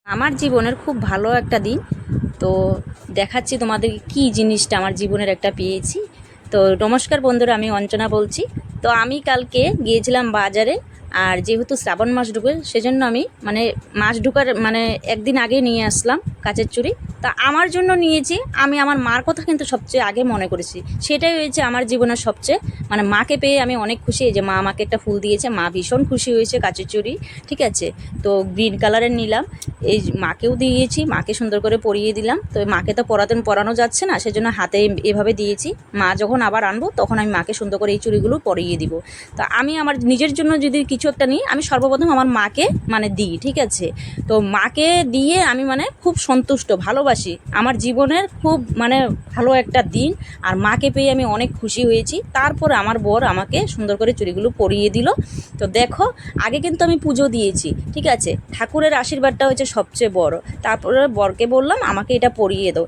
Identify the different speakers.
Speaker 1: আমার জীবনের খুব ভালো একটা দিন। তো দেখাচ্ছি তোমাদেরকে কী জিনিসটা আমার জীবনের একটা পেয়েছি। তো নমস্কার বন্ধুরা, আমি অঞ্চনা বলছি। তো আমি কালকে গিয়েছিলাম বাজারে, আর যেহেতু শ্রাবণ মাস ঢুকে সেজন্য আমি মাস ঢুকার একদিন আগে নিয়ে আসলাম কাচের চুড়ি। তা আমার জন্য নিয়েছি, আমি আমার মার কথা কিন্তু সবচেয়ে আগে মনে করেছি। সেটাই হয়েছে আমার জীবনের সবচেয়ে মাকে পেয়ে আমি অনেক খুশি। এই যে মা আমাকে একটা ফুল দিয়েছে, মা ভীষণ খুশি হয়েছে কাচের চুড়ি। ঠিক আছে, তো গ্রিন কালারের নিলাম, এই মাকেও দিয়েছি, মাকে সুন্দর করে পরিয়ে দিলাম। তো মাকে তো পরানো যাচ্ছে না, সেজন্য হাতে এভাবে দিয়েছি। মা যখন আবার আনবো তখন আমি মাকে সুন্দর করে এই চুড়িগুলো পরিয়ে দিব। তো আমি আমার নিজের জন্য যদি কিছু একটা নিই, আমি সর্বপ্রথম আমার মাকে দিই। ঠিক আছে, তো মাকে দিয়ে আমি খুব সন্তুষ্ট, ভালোবাসি। আমার জীবনের খুব ভালো একটা দিন, আর মাকে পেয়ে আমি অনেক খুশি হয়েছি। তারপর আমার বর আমাকে সুন্দর করে চুড়িগুলো পরিয়ে দিল। তো দেখো, আগে কিন্তু আমি পুজো দিয়েছি। ঠিক আছে, ঠাকুরের আশীর্বাদটা হচ্ছে সবচেয়ে বড়। তারপরে বরকে বললাম আমাকে এটা পরিয়ে দাও।